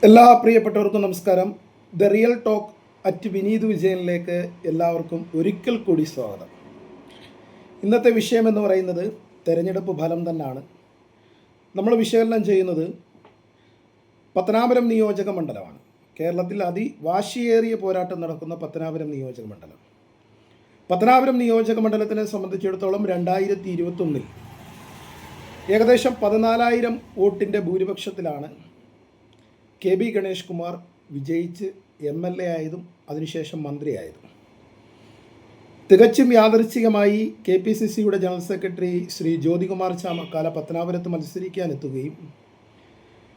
എല്ലാ പ്രിയപ്പെട്ടവർക്കും നമസ്കാരം. The real talk at Vineeth വിജയനിലേക്ക് എല്ലാവർക്കും ഒരിക്കൽ കൂടി സ്വാഗതം. ഇന്നത്തെ വിഷയം എന്ന് പറയുന്നത് തെരഞ്ഞെടുപ്പ് ഫലം തന്നെയാണ്. നമ്മൾ വിശകലനം ചെയ്യുന്നത് പത്തനാപുരം നിയോജക മണ്ഡലമാണ്. കേരളത്തിൽ അതിവാശിയേറിയ പോരാട്ടം നടക്കുന്ന പത്തനാപുരം നിയോജക മണ്ഡലം. പത്തനാപുരം നിയോജക മണ്ഡലത്തിനെ സംബന്ധിച്ചിടത്തോളം 2021 ഏകദേശം 14,000 വോട്ടിൻ്റെ ഭൂരിപക്ഷത്തിലാണ് കെ ബി ഗണേഷ് കുമാർ വിജയിച്ച് MLA ആയതും അതിനുശേഷം മന്ത്രിയായതും. തികച്ചും യാദൃച്ഛികമായി KPCCയുടെ ജനറൽ സെക്രട്ടറി ശ്രീ ജ്യോതികുമാർ ചാമക്കാല പത്തനാപുരത്ത് മത്സരിക്കാനെത്തുകയും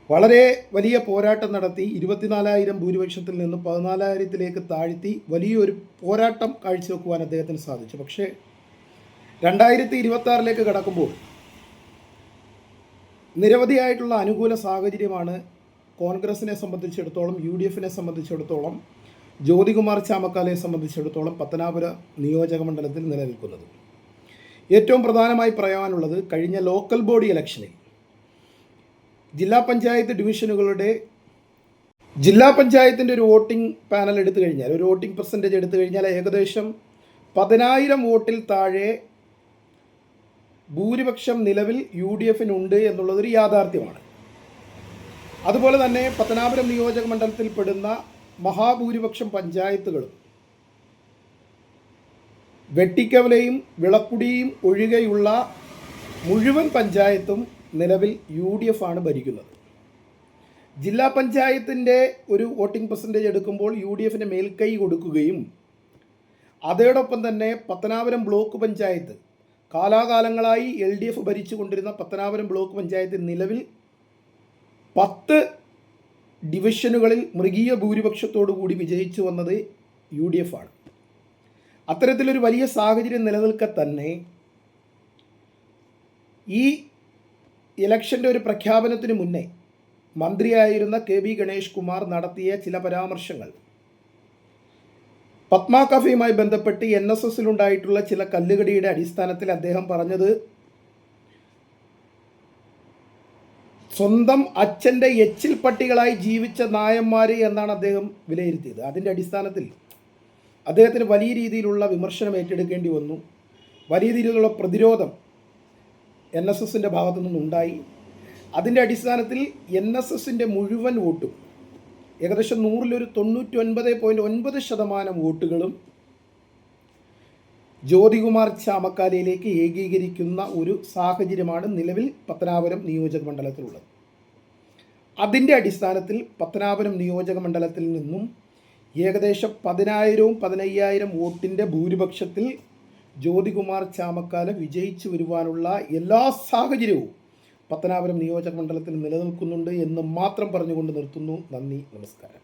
വളരെ വലിയ പോരാട്ടം നടത്തി 24,000 ഭൂരിപക്ഷത്തിൽ നിന്ന് 14,000-ലേക്ക് താഴ്ത്തി വലിയൊരു പോരാട്ടം കാഴ്ചവെക്കുവാൻ അദ്ദേഹത്തിന് സാധിച്ചു. പക്ഷേ 2026-ലേക്ക് കടക്കുമ്പോൾ നിരവധിയായിട്ടുള്ള അനുകൂല സാഹചര്യമാണ് കോൺഗ്രസിനെ സംബന്ധിച്ചിടത്തോളം, UDFനെ സംബന്ധിച്ചിടത്തോളം, ജ്യോതികുമാർ ചാമക്കാലയെ സംബന്ധിച്ചിടത്തോളം പത്തനാപുരം നിയോജക മണ്ഡലത്തിൽ നിലനിൽക്കുന്നത്. ഏറ്റവും പ്രധാനമായി പറയാനുള്ളത്, കഴിഞ്ഞ ലോക്കൽ ബോഡി ഇലക്ഷനിൽ ജില്ലാ പഞ്ചായത്തിൻ്റെ ഒരു വോട്ടിംഗ് പാനൽ എടുത്തു കഴിഞ്ഞാൽ, ഒരു വോട്ടിംഗ് പെർസെൻറ്റേജ് എടുത്തു കഴിഞ്ഞാൽ ഏകദേശം 10,000 വോട്ടിൽ താഴെ ഭൂരിപക്ഷം നിലവിൽ UDFനുണ്ട് എന്നുള്ളതൊരു യാഥാർത്ഥ്യമാണ്. അതുപോലെ തന്നെ പത്തനാപുരം നിയോജക മണ്ഡലത്തിൽപ്പെടുന്ന മഹാഭൂരിപക്ഷം പഞ്ചായത്തുകളും വെട്ടിക്കവലയും വിളക്കുടിയും ഒഴികെയുള്ള മുഴുവൻ പഞ്ചായത്തും നിലവിൽ UDF ആണ് ഭരിക്കുന്നത്. ജില്ലാ പഞ്ചായത്തിൻ്റെ ഒരു വോട്ടിംഗ് പെർസെൻറ്റേജ് എടുക്കുമ്പോൾ UDFന് മേൽക്കൈ കൊടുക്കുകയും അതോടൊപ്പം തന്നെ പത്തനാപുരം ബ്ലോക്ക് പഞ്ചായത്ത്, കാലാകാലങ്ങളായി LDF ഭരിച്ചുകൊണ്ടിരുന്ന പത്തനാപുരം ബ്ലോക്ക് പഞ്ചായത്ത് നിലവിൽ 10 ഡിവിഷനുകളിൽ മൃഗീയ ഭൂരിപക്ഷത്തോടു കൂടി വിജയിച്ചു വന്നത് UDF ആണ്. അത്തരത്തിലൊരു വലിയ സാഹചര്യം നിലനിൽക്കെ തന്നെ ഈ ഇലക്ഷൻ്റെ ഒരു പ്രഖ്യാപനത്തിന് മുന്നേ മന്ത്രിയായിരുന്ന കെ ബി ഗണേഷ് കുമാർ നടത്തിയ ചില പരാമർശങ്ങൾ, പത്മ കഫയുമായി ബന്ധപ്പെട്ട് NSSലുണ്ടായിട്ടുള്ള ചില കല്ലുകടിയുടെ അടിസ്ഥാനത്തിൽ അദ്ദേഹം പറഞ്ഞത് സ്വന്തം അച്ഛൻ്റെ എച്ചിൽ പട്ടികളായി ജീവിച്ച നായന്മാർ എന്നാണ് അദ്ദേഹം വിലയിരുത്തിയത്. അതിൻ്റെ അടിസ്ഥാനത്തിൽ അദ്ദേഹത്തിന് വലിയ രീതിയിലുള്ള വിമർശനം ഏറ്റെടുക്കേണ്ടി വന്നു. വലിയ രീതിയിലുള്ള പ്രതിരോധം NSSൻ്റെ ഭാഗത്തു നിന്നുണ്ടായി. അതിൻ്റെ അടിസ്ഥാനത്തിൽ NSSൻ്റെ മുഴുവൻ വോട്ടും, ഏകദേശം 100-ൽ 99.9% വോട്ടുകളും ജ്യോതികുമാർ ചാമക്കാലയിലേക്ക് ഏകീകരിക്കുന്ന ഒരു സാഹചര്യമാണ് നിലവിൽ പത്തനാപുരം നിയോജക മണ്ഡലത്തിലുള്ളത്. അതിൻ്റെ അടിസ്ഥാനത്തിൽ പത്തനാപുരം നിയോജക മണ്ഡലത്തിൽ നിന്നും ഏകദേശം 10,000-15,000 വോട്ടിൻ്റെ ഭൂരിപക്ഷത്തിൽ ജ്യോതികുമാർ ചാമക്കാല വിജയിച്ചു വരുവാനുള്ള എല്ലാ സാഹചര്യവും പത്തനാപുരം നിയോജക മണ്ഡലത്തിൽ നിലനിൽക്കുന്നുണ്ട് എന്ന് മാത്രം പറഞ്ഞുകൊണ്ട് നിർത്തുന്നു. നന്ദി, നമസ്കാരം.